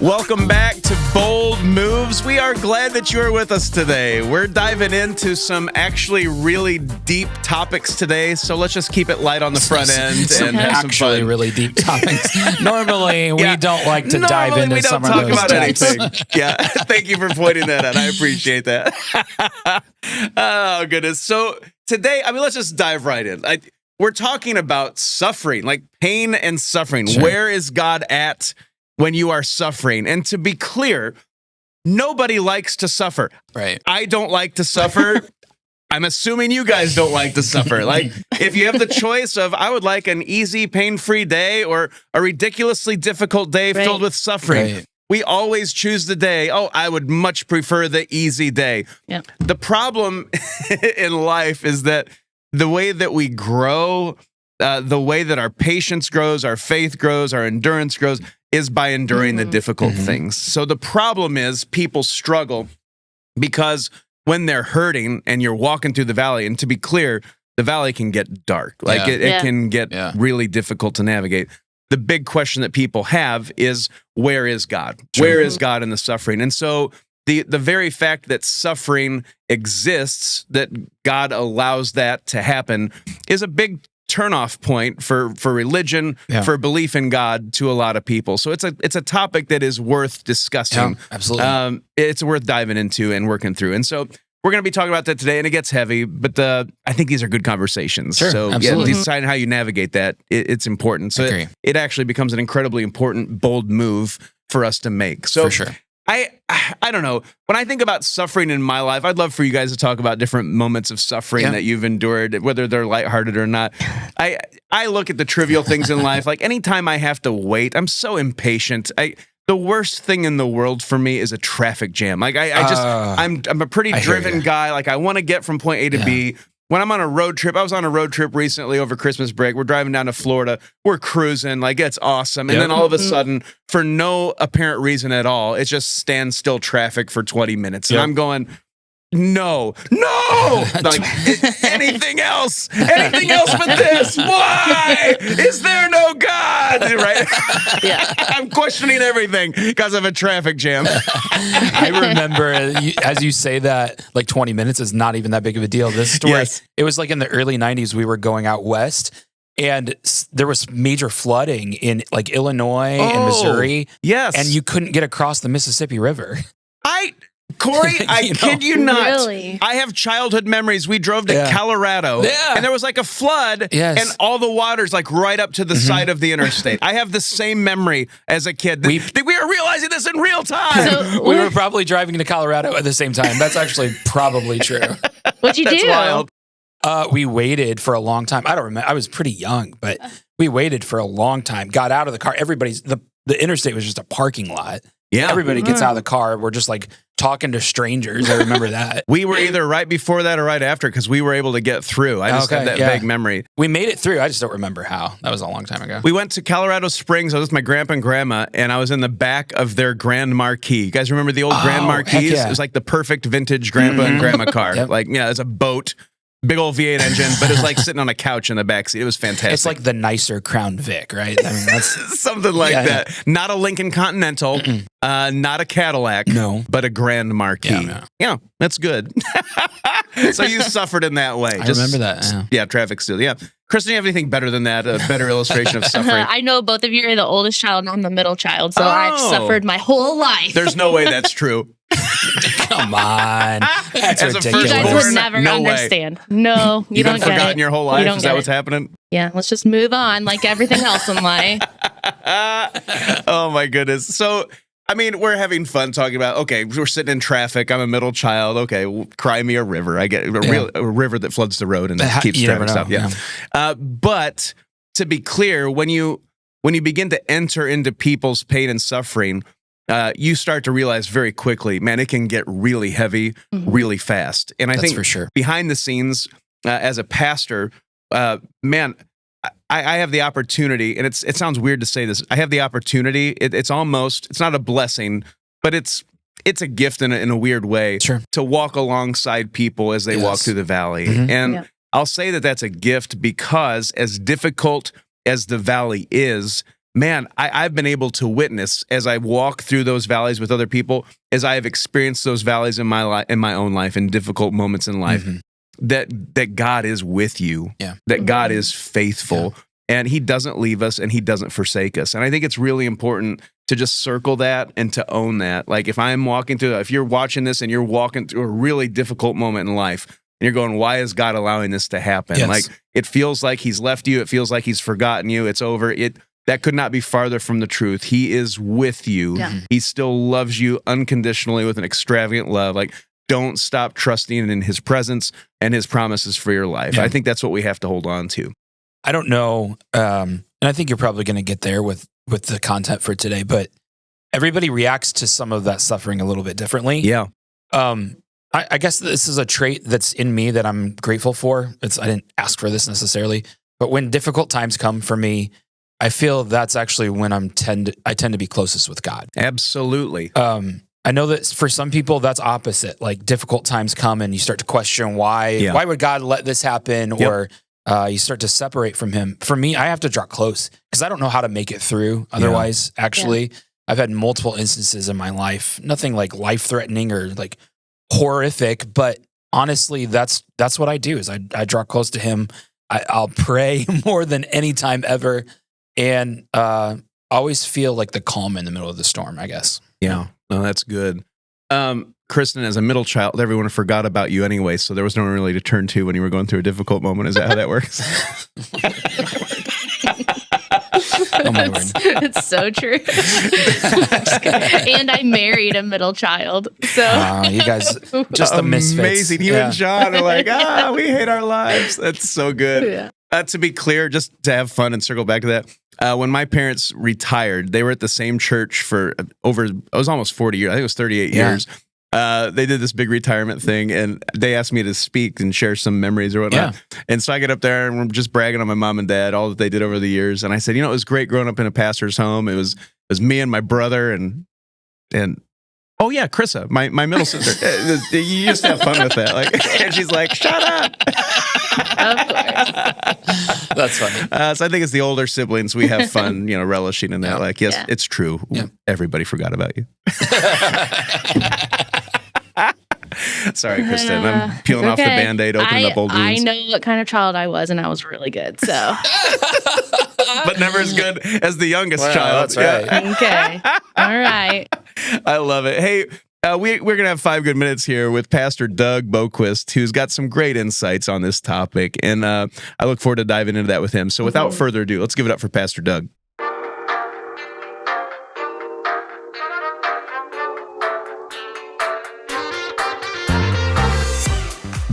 Welcome back to Bold Moves. We are glad that you are with us today. We're diving into some actually really deep topics today, so let's just keep it light on the front end and have some actually fun. really deep topics. Normally, we don't like to dive into some of those. We don't talk about anything. Yeah, thank you for pointing that out. I appreciate that. Oh, goodness. So today, let's just dive right in. We're talking about suffering, like pain and suffering. Sure. Where is God at when you are suffering? And to be clear, nobody likes to suffer. Right. I don't like to suffer. I'm assuming you guys don't like to suffer. Like, if you have the choice of, I would like an easy, pain-free day or a ridiculously difficult day filled with suffering. Right. We always choose the day. Oh, I would much prefer the easy day. Yep. The problem in life is that the way that we grow, the way that our patience grows, our faith grows, our endurance grows, is by enduring the difficult things. So the problem is people struggle because when they're hurting and you're walking through the valley, and to be clear, the valley can get dark. Like it can get really difficult to navigate. The big question that people have is, where is God? Sure. Where is God in the suffering? And so the very fact that suffering exists, that God allows that to happen, is a big turnoff point for religion, for belief in God to a lot of people. So it's a topic that is worth discussing. Yeah, absolutely. It's worth diving into and working through. And so we're going to be talking about that today, and it gets heavy, but I think these are good conversations. Sure, so absolutely. deciding how you navigate that, it's important. So it actually becomes an incredibly important, bold move for us to make. So for sure. I don't know. When I think about suffering in my life, I'd love for you guys to talk about different moments of suffering that you've endured, whether they're lighthearted or not. I look at the trivial things in life. Like, anytime I have to wait, I'm so impatient. The worst thing in the world for me is a traffic jam. Like, I'm a pretty driven guy. Like, I want to get from point A to B. When I'm on a road trip, I was on a road trip recently over Christmas break. We're driving down to Florida. We're cruising. Like, it's awesome. And then all of a sudden, for no apparent reason at all, it's just standstill traffic for 20 minutes. And I'm going, no, like, anything else but this. Why is there no God? Right? I'm questioning everything because of a traffic jam. I remember, as you say that, like 20 minutes is not even that big of a deal. This story, it was like in the early 90s, we were going out west, and there was major flooding in like Illinois and Missouri. Yes. And you couldn't get across the Mississippi River. Corey, I kid you not. Really? I have childhood memories. We drove to Colorado, and there was like a flood, and all the water's like right up to the side of the interstate. I have the same memory as a kid. We were realizing this in real time. So we were probably driving to Colorado at the same time. That's actually probably true. What'd you do? Wild. We waited for a long time. I don't remember. I was pretty young, but we waited for a long time. Got out of the car. The interstate was just a parking lot. Yeah. Everybody gets out of the car. We're just like talking to strangers. I remember that. We were either right before that or right after, because we were able to get through. I just have that vague memory. We made it through. I just don't remember how. That was a long time ago. We went to Colorado Springs. I was with my grandpa and grandma, and I was in the back of their Grand Marquis. You guys remember the old Grand Marquis? Yeah. It was like the perfect vintage grandpa and grandma car. Like, it's a boat. Big old V8 engine, but it's like sitting on a couch in the backseat. It was fantastic. It's like the nicer Crown Vic, right? I mean, that's something like that. Not a Lincoln Continental, not a Cadillac, but a Grand Marquis. Yeah, that's good. So you suffered in that way. I remember that. Yeah, traffic still. Yeah. Kristen, do you have anything better than that? A better illustration of suffering? I know both of you are the oldest child and I'm the middle child, so I've suffered my whole life. There's no way that's true. Come on. That's As a ridiculous. You guys firstborn, would never no way. understand. No, you don't You've get it. forgotten your whole life? Is that what's happening? Yeah, let's just move on like everything else in life. Oh, my goodness. So, we're having fun talking about, okay, we're sitting in traffic. I'm a middle child. Okay, cry me a river. I get a river that floods the road and keeps traffic stopped. Yeah. But to be clear, when you begin to enter into people's pain and suffering, you start to realize very quickly, man, it can get really heavy really fast. And I think for sure. Behind the scenes, as a pastor, man, I have the opportunity, and it sounds weird to say this. I have the opportunity. It's not a blessing, but it's a gift in a weird way to walk alongside people as they walk through the valley. And I'll say that that's a gift because as difficult as the valley is, man, I've been able to witness as I walk through those valleys with other people, as I have experienced those valleys in my own life, in difficult moments in life, that God is with you, that God is faithful, and He doesn't leave us and He doesn't forsake us. And I think it's really important to just circle that and to own that. Like if you're watching this and you're walking through a really difficult moment in life, and you're going, why is God allowing this to happen? Yes. Like it feels like He's left you. It feels like He's forgotten you. It's over. That could not be farther from the truth. He is with you. Yeah. He still loves you unconditionally with an extravagant love. Like, don't stop trusting in His presence and His promises for your life. I think that's what we have to hold on to. I don't know, and I think you're probably going to get there with the content for today, but everybody reacts to some of that suffering a little bit differently. Yeah. I guess this is a trait that's in me that I'm grateful for. I didn't ask for this necessarily, but when difficult times come for me, I feel that's actually when I tend to be closest with God. Absolutely. I know that for some people that's opposite. Like difficult times come and you start to question why would God let this happen, or you start to separate from Him. For me, I have to draw close because I don't know how to make it through. Otherwise, actually, I've had multiple instances in my life, nothing like life-threatening or like horrific, but honestly, that's what I do is I draw close to Him. I'll pray more than any time ever, and always feel like the calm in the middle of the storm, I guess. Yeah. No, that's good. Kristen, as a middle child, everyone forgot about you anyway, so there was no one really to turn to when you were going through a difficult moment. Is that how that works? Oh my word. It's so true. And I married a middle child. So you guys, just the misfits. Amazing. You and John are like, we hate our lives. That's so good. Yeah. To be clear, just to have fun and circle back to that, when my parents retired, they were at the same church for it was almost 40 years. I think it was 38 years. They did this big retirement thing, and they asked me to speak and share some memories or whatnot. Yeah. And so I get up there and we're just bragging on my mom and dad, all that they did over the years. And I said, it was great growing up in a pastor's home. It was me and my brother and oh yeah, Krissa, my middle sister. You just have fun with that. Like, and she's like, shut up. Of course. That's funny. So I think it's the older siblings. We have fun, relishing in that. Like, yes, it's true. Yeah. Everybody forgot about you. Sorry, Kristen. I'm peeling off the Band-Aid, opening up old wounds. I know what kind of child I was, and I was really good. So, but never as good as the youngest child. That's right. Yeah. Okay. All right. I love it. Hey, we're going to have 5 good minutes here with Pastor Doug Boquist, who's got some great insights on this topic. And I look forward to diving into that with him. So without further ado, let's give it up for Pastor Doug.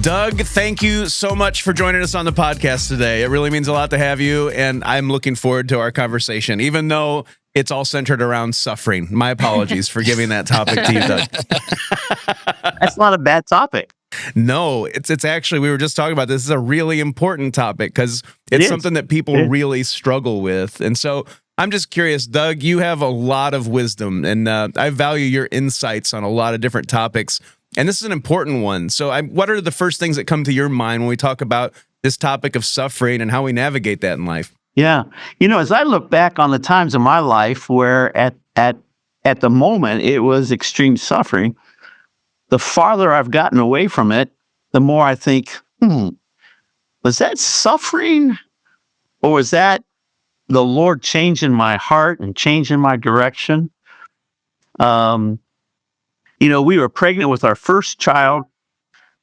Doug, thank you so much for joining us on the podcast today. It really means a lot to have you, and I'm looking forward to our conversation, even though it's all centered around suffering. My apologies for giving that topic to you, Doug. That's not a bad topic. No, it's actually, we were just talking about this. This is a really important topic because it's something that people really struggle with. And so I'm just curious, Doug, you have a lot of wisdom, and I value your insights on a lot of different topics. And this is an important one. So what are the first things that come to your mind when we talk about this topic of suffering and how we navigate that in life? Yeah. As I look back on the times of my life where at the moment it was extreme suffering, the farther I've gotten away from it, the more I think, was that suffering, or was that the Lord changing my heart and changing my direction? We were pregnant with our first child,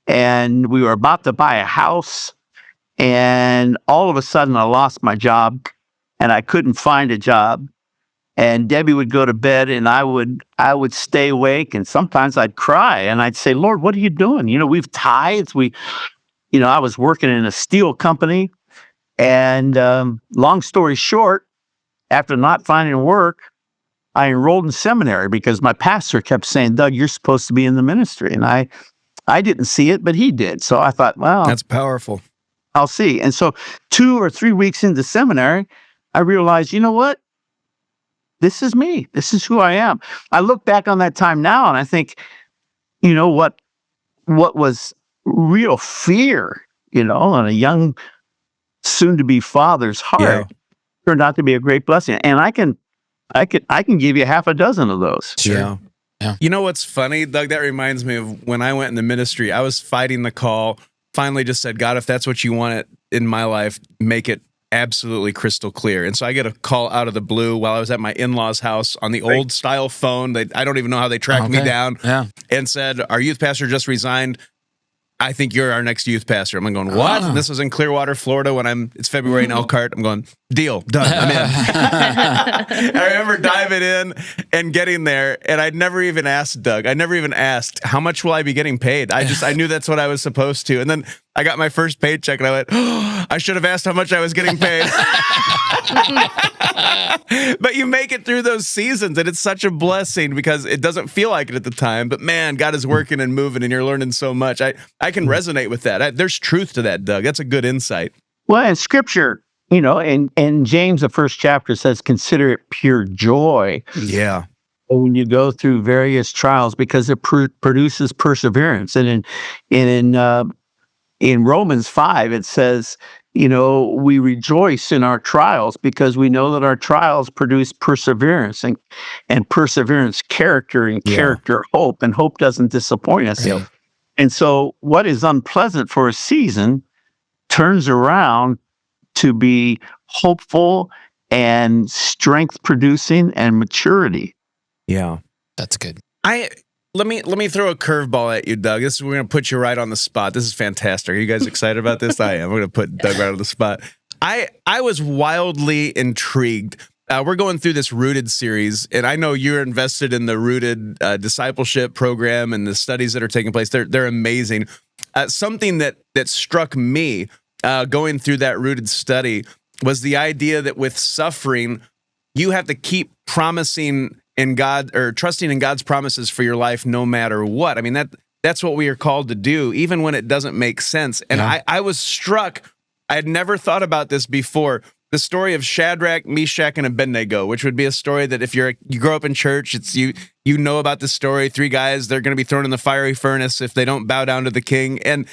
and we were about to buy a house, and all of a sudden I lost my job, and I couldn't find a job. And Debbie would go to bed, and I would stay awake, and sometimes I'd cry, and I'd say, Lord, what are you doing? We've tithed. I was working in a steel company, and long story short, after not finding work, I enrolled in seminary because my pastor kept saying, Doug, you're supposed to be in the ministry. And I didn't see it, but he did. So I thought, well, that's powerful. I'll see. And so 2 or 3 weeks into seminary, I realized, you know what? This is me. This is who I am. I look back on that time now and I think, what was real fear, in a young soon to be father's heart turned out to be a great blessing. And I can give you half a dozen of those. Sure. Yeah. You know what's funny, Doug? That reminds me of when I went in the ministry. I was fighting the call. Finally, just said, God, if that's what you want it in my life, make it absolutely crystal clear. And so I get a call out of the blue while I was at my in-laws' house on the old style phone. I don't even know how they tracked me down. Yeah. And said, our youth pastor just resigned. I think you're our next youth pastor. I'm going, what? And this was in Clearwater, Florida it's February in Elkhart. I'm going, deal, done, I'm in. I remember diving in and getting there, and I'd never even asked Doug. I never even asked, how much will I be getting paid? I knew that's what I was supposed to. And then I got my first paycheck, and I went, I should have asked how much I was getting paid. But you make it through those seasons, and it's such a blessing because it doesn't feel like it at the time. But man, God is working and moving, and you're learning so much. I can resonate with that. There's truth to that, Doug. That's a good insight. Well, in Scripture, and James, the first chapter says, consider it pure joy. Yeah. When you go through various trials, because it produces perseverance. And in Romans 5, it says, we rejoice in our trials because we know that our trials produce perseverance, and perseverance, character, and character, hope, and hope doesn't disappoint us. Yeah. And so what is unpleasant for a season turns around to be hopeful and strength producing and maturity. Yeah. That's good. Let me throw a curveball at you, Doug. We're going to put you right on the spot. This is fantastic. Are you guys excited about this? I am. We're going to put Doug right on the spot. I was wildly intrigued. We're going through this Rooted series, and I know you're invested in the Rooted discipleship program and the studies that are taking place. They're amazing. Something that struck me going through that Rooted study was the idea that with suffering, you have to keep promising in God or trusting in God's promises for your life no matter what. I mean, that's what we are called to do, even when it doesn't make sense. And I was struck. I had never thought about this before. The story of Shadrach, Meshach, and Abednego, which would be a story that if you grow up in church, it's you know about the story. 3 guys, they're going to be thrown in the fiery furnace if they don't bow down to the king. And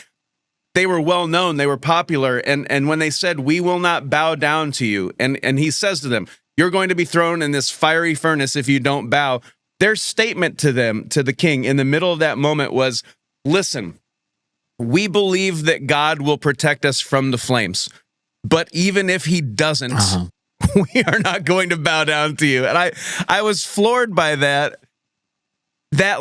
they were well known, they were popular. And when they said, we will not bow down to you, and he says to them, you're going to be thrown in this fiery furnace if you don't bow. Their statement to them, to the king, in the middle of that moment was, listen, we believe that God will protect us from the flames. But even if he doesn't, we are not going to bow down to you. And I was floored by that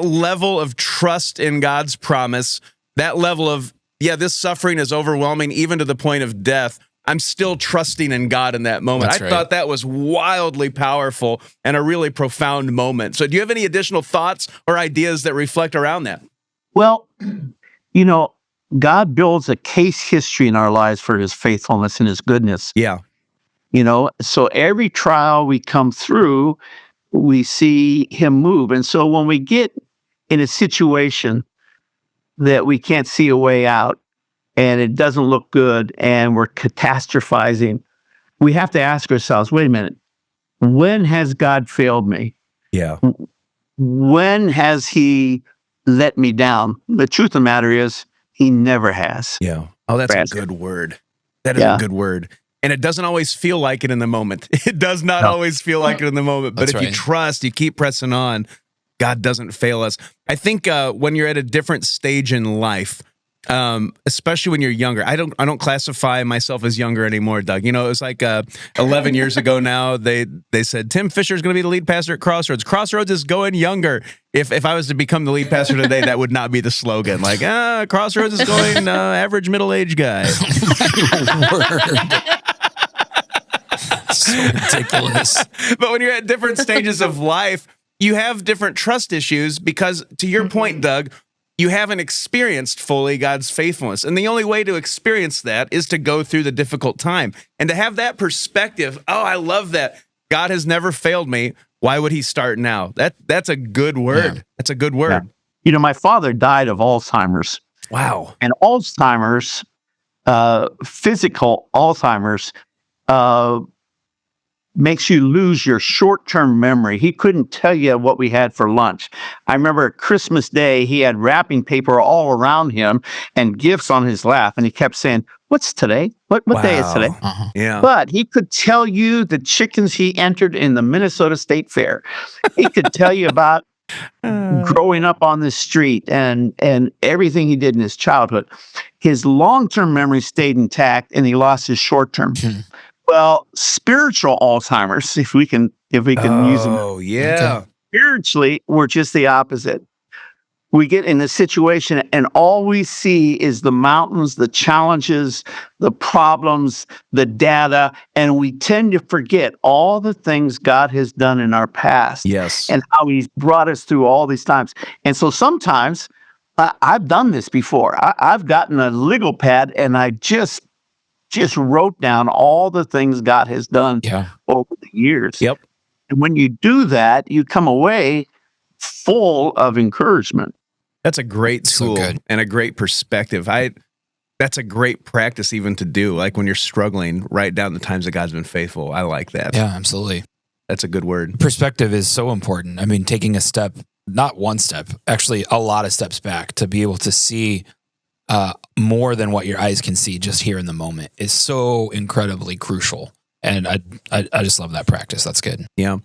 level of trust in God's promise, that level of, this suffering is overwhelming, even to the point of death. I'm still trusting in God in that moment. I thought that was wildly powerful and a really profound moment. So do you have any additional thoughts or ideas that reflect around that? Well, God builds a case history in our lives for his faithfulness and his goodness. Yeah. So every trial we come through, we see him move. And so when we get in a situation that we can't see a way out, and it doesn't look good, and we're catastrophizing, we have to ask ourselves, wait a minute, when has God failed me? Yeah. When has he let me down? The truth of the matter is, he never has. Yeah. Oh, that's a good word. That is a good word. And it doesn't always feel like it in the moment. It does not always feel like it in the moment. But if you trust, you keep pressing on, God doesn't fail us. I think when you're at a different stage in life, especially when you're younger, I don't classify myself as younger anymore, Doug. It was like 11 years ago now, they said, Tim Fisher is going to be the lead pastor at Crossroads. Crossroads is going younger. If I was to become the lead pastor today, that would not be the slogan. Like, Crossroads is going average middle-aged guy. So ridiculous. But when you're at different stages of life, you have different trust issues because, to your point, Doug, you haven't experienced fully God's faithfulness. And the only way to experience that is to go through the difficult time. And to have that perspective, I love that. God has never failed me. Why would he start now? That's a good word. Yeah. That's a good word. Yeah. My father died of Alzheimer's. Wow. And Alzheimer's, physical Alzheimer's, makes you lose your short-term memory. He couldn't tell you what we had for lunch. I remember Christmas Day, he had wrapping paper all around him and gifts on his lap, and he kept saying, "What's today? What day is today?" Yeah. But he could tell you the chickens he entered in the Minnesota State Fair. He could tell you about growing up on the street and everything he did in his childhood. His long-term memory stayed intact, and he lost his short-term. Well, spiritual Alzheimer's, if we can use them. Oh, yeah. Spiritually, we're just the opposite. We get in a situation and all we see is the mountains, the challenges, the problems, the data, and we tend to forget all the things God has done in our past. Yes. And how he's brought us through all these times. And so sometimes I've done this before. I've gotten a legal pad and I just wrote down all the things God has done over the years. Yep. And when you do that, you come away full of encouragement. That's a great tool and a great perspective. That's a great practice even to do. Like when you're struggling, write down the times that God's been faithful. I like that. Yeah, absolutely. That's a good word. Perspective is so important. I mean, taking a step, not one step, actually a lot of steps back to be able to see more than what your eyes can see just here in the moment is so incredibly crucial. And I just love that practice. That's good. Yeah.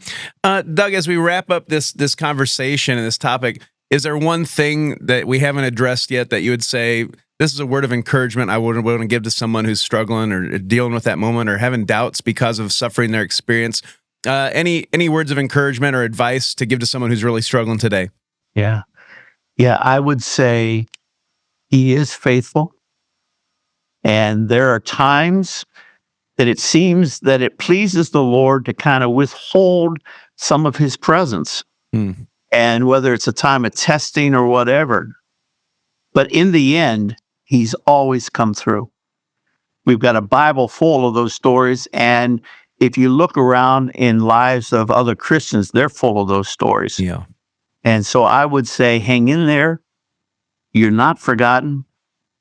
Doug, as we wrap up this conversation and this topic, is there one thing that we haven't addressed yet that you would say, this is a word of encouragement I would want to give to someone who's struggling or dealing with that moment or having doubts because of suffering their experience? Any words of encouragement or advice to give to someone who's really struggling today? Yeah. I would say he is faithful. And there are times that it seems that it pleases the Lord to kind of withhold some of his presence. And whether it's a time of testing or whatever. But in the end, he's always come through. We've got a Bible full of those stories. And if you look around in lives of other Christians, they're full of those stories. Yeah. And so I would say, hang in there. You're not forgotten.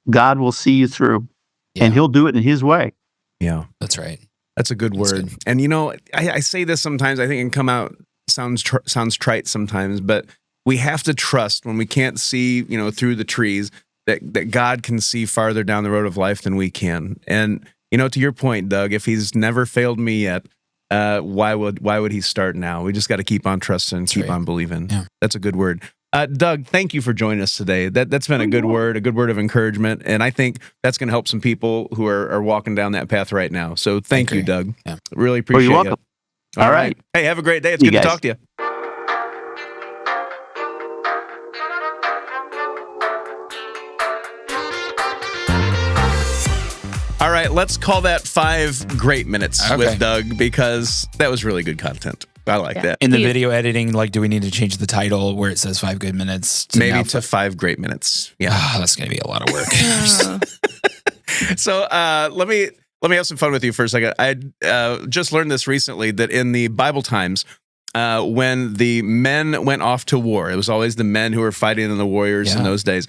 God will see you through. And he'll do it in his way. Yeah, that's right. That's a good word. Good. And I say this sometimes, I think it can come out, sounds trite sometimes, but we have to trust when we can't see, through the trees that God can see farther down the road of life than we can. And, to your point, Doug, if he's never failed me yet, why would he start now? We just got to keep on trusting and keep on believing. Yeah. That's a good word. Doug, thank you for joining us today. That's been a good word of encouragement. And I think that's going to help some people who are walking down that path right now. So thank you, Doug. Yeah. Really appreciate it. You're welcome. All right. Hey, have a great day. It's good to talk to you. All right, let's call that 5 great minutes with Doug because that was really good content. I like that. In the video editing, do we need to change the title where it says 5 good minutes? To 5 great minutes. Yeah. That's going to be a lot of work. So let me have some fun with you for a second. I just learned this recently that in the Bible times, when the men went off to war, it was always the men who were fighting and the warriors in those days.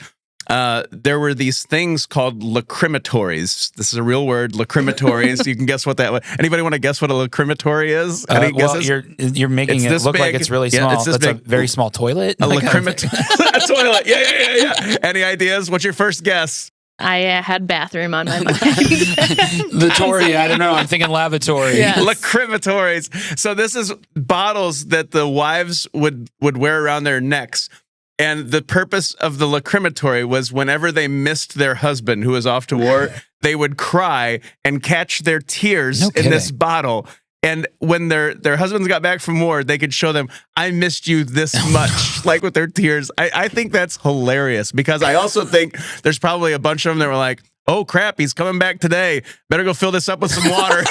There were these things called lacrimatories. This is a real word, lacrimatories. You can guess what that was. Anybody want to guess what a lacrimatory is? You're making it look like it's really small. It's a very small toilet. A lacrimatory. A toilet. Yeah. Any ideas? What's your first guess? I had bathroom on my mind. The Tory, I don't know. I'm thinking lavatory. Yes. Lacrimatories. So this is bottles that the wives would wear around their necks. And the purpose of the lacrimatory was whenever they missed their husband who was off to war, they would cry and catch their tears in this bottle. And when their husbands got back from war, they could show them, I missed you this much, with their tears. I think that's hilarious because I also think there's probably a bunch of them that were like, oh crap, he's coming back today. Better go fill this up with some water.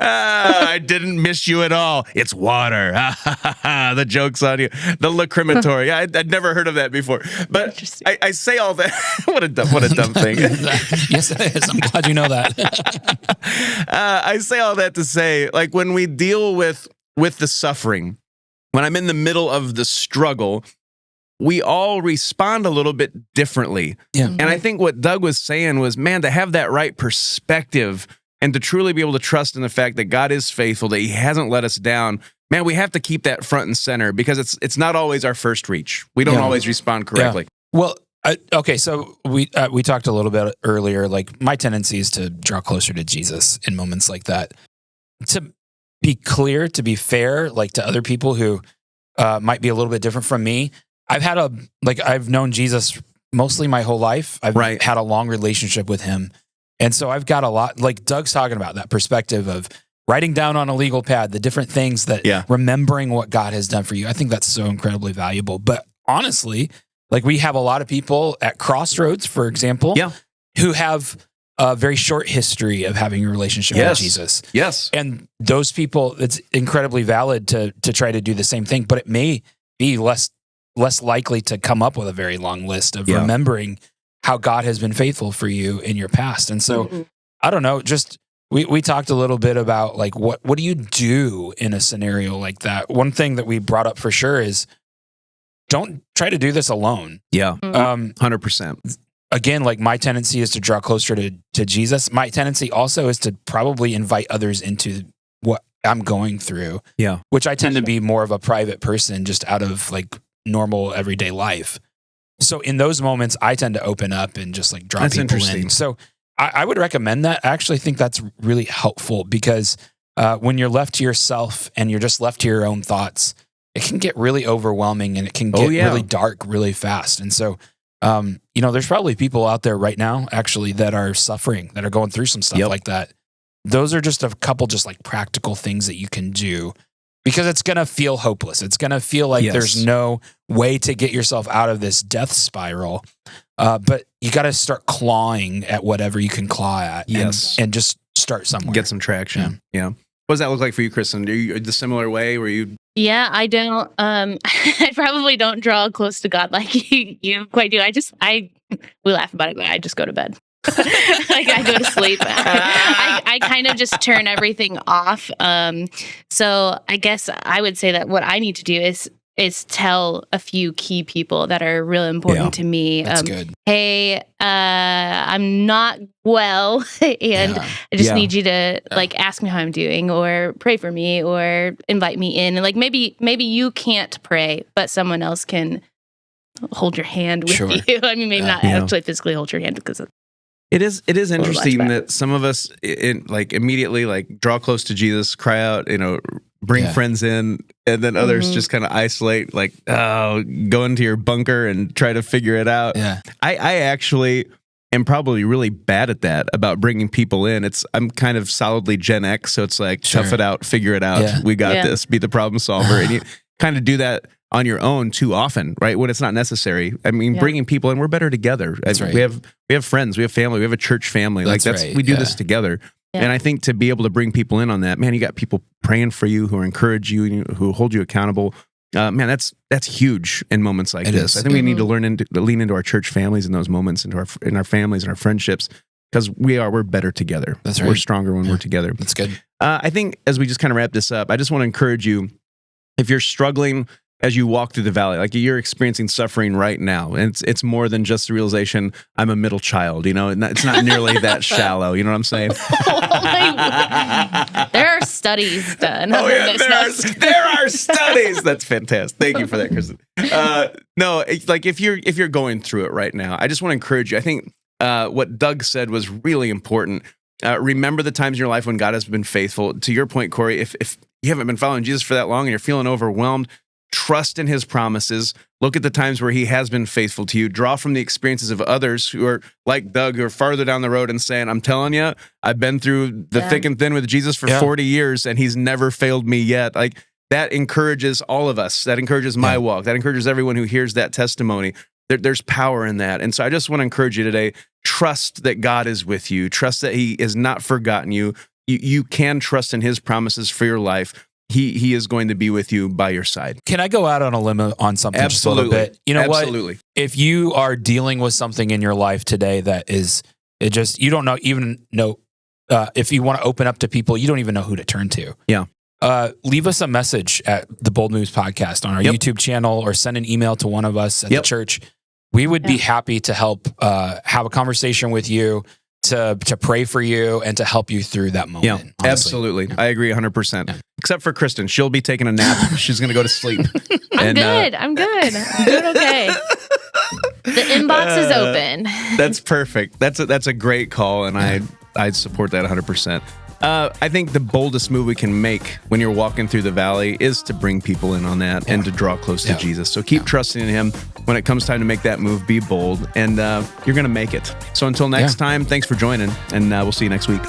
I didn't miss you at all. It's water. The joke's on you. The lacrimatory. I'd never heard of that before. But I say all that. What a dumb thing. Yes, it is. I'm glad you know that. I say all that to say, when we deal with the suffering, when I'm in the middle of the struggle, we all respond a little bit differently. Yeah. And I think what Doug was saying was, man, to have that right perspective and to truly be able to trust in the fact that God is faithful, that he hasn't let us down, man, we have to keep that front and center because it's not always our first reach. We don't always respond correctly. Yeah. Well, okay, so we talked a little bit earlier, like my tendency is to draw closer to Jesus in moments like that. To be clear, to be fair, like to other people who might be a little bit different from me, I've known Jesus mostly my whole life. I've had a long relationship with him. And so I've got a lot, like Doug's talking about, that perspective of writing down on a legal pad the different things that remembering what God has done for you. I think that's so incredibly valuable. But honestly, like we have a lot of people at Crossroads, for example, who have a very short history of having a relationship with Jesus. Yes. And those people, it's incredibly valid to try to do the same thing, but it may be less likely to come up with a very long list of remembering how God has been faithful for you in your past. And so, I don't know, just we talked a little bit about like, what do you do in a scenario like that? One thing that we brought up for sure is don't try to do this alone. Yeah. 100%. Again, like my tendency is to draw closer to Jesus. My tendency also is to probably invite others into what I'm going through. Yeah. Which I tend to be more of a private person just out of like normal everyday life. So in those moments, I tend to open up and just like draw people in. So I would recommend that. I actually think that's really helpful because when you're left to yourself and you're just left to your own thoughts, it can get really overwhelming and it can get really dark really fast. And so, there's probably people out there right now actually that are suffering, that are going through some stuff like that. Those are just a couple just like practical things that you can do because it's going to feel hopeless. It's going to feel like there's no way to get yourself out of this death spiral. But you got to start clawing at whatever you can claw at and just start somewhere. Get some traction. Yeah. What does that look like for you, Kristen? Are you the similar way where you... Yeah, I don't, I probably don't draw close to God like you quite do. We laugh about it, but I just go to bed. Like I go to sleep. I kind of just turn everything off. So I guess I would say that what I need to do is tell a few key people that are really important to me. That's good. Hey, I'm not well, and I just need you to like ask me how I'm doing, or pray for me, or invite me in. And like maybe you can't pray, but someone else can hold your hand with you. I mean, maybe not actually physically hold your hand because it is interesting that some of us immediately draw close to Jesus, cry out, bring friends in, and then others just kind of isolate, go into your bunker and try to figure it out. Yeah. I actually am probably really bad at that, about bringing people in. I'm kind of solidly Gen X, so it's like, tough it out, figure it out. Yeah. We got this, be the problem solver. And you kind of do that on your own too often, right? When it's not necessary. I mean, bringing people in, we're better together. That's right. We have friends, we have family, we have a church family. We do this together. Yeah. And I think to be able to bring people in on that, man, you got people praying for you, who encourage you, who hold you accountable. Man, that's huge in moments like this. I think we need to lean into our church families in those moments, in our families and our friendships, because we're better together. That's right. We're stronger when we're together. That's good. I think as we just kind of wrap this up, I just want to encourage you, if you're struggling as you walk through the valley, like you're experiencing suffering right now, and it's more than just the realization I'm a middle child, it's not nearly that shallow. You know what I'm saying? There are studies done. Oh yeah, there are studies. That's fantastic. Thank you for that, Kristen. No, if you're going through it right now, I just want to encourage you. I think what Doug said was really important. Remember the times in your life when God has been faithful. To your point, Corey, if you haven't been following Jesus for that long and you're feeling overwhelmed, trust in his promises. Look at the times where he has been faithful to you. Draw from the experiences of others who are like Doug, who are farther down the road and saying, I'm telling you, I've been through the thick and thin with Jesus for 40 years and he's never failed me yet. Like, that encourages all of us. That encourages my walk. That encourages everyone who hears that testimony. There's power in that. And so I just want to encourage you today, trust that God is with you. Trust that he has not forgotten you. You can trust in his promises for your life. He is going to be with you by your side. Can I go out on a limb on something just a little bit? You know what? If you are dealing with something in your life today that is, you don't know, if you want to open up to people, you don't even know who to turn to. Yeah. leave us a message at the Bold Moves Podcast on our YouTube channel, or send an email to one of us at the church. We would be happy to help have a conversation with you, to pray for you, and to help you through that moment. Yeah, absolutely. I agree 100%. Except for Kristen. She'll be taking a nap. She's going to go to sleep. I'm good. I'm doing okay. The inbox is open. That's perfect. That's a great call, and I support that 100%. I think the boldest move we can make when you're walking through the valley is to bring people in on that and to draw close to Jesus. So keep trusting in him. When it comes time to make that move, be bold, and you're going to make it. So until next time, thanks for joining, and we'll see you next week.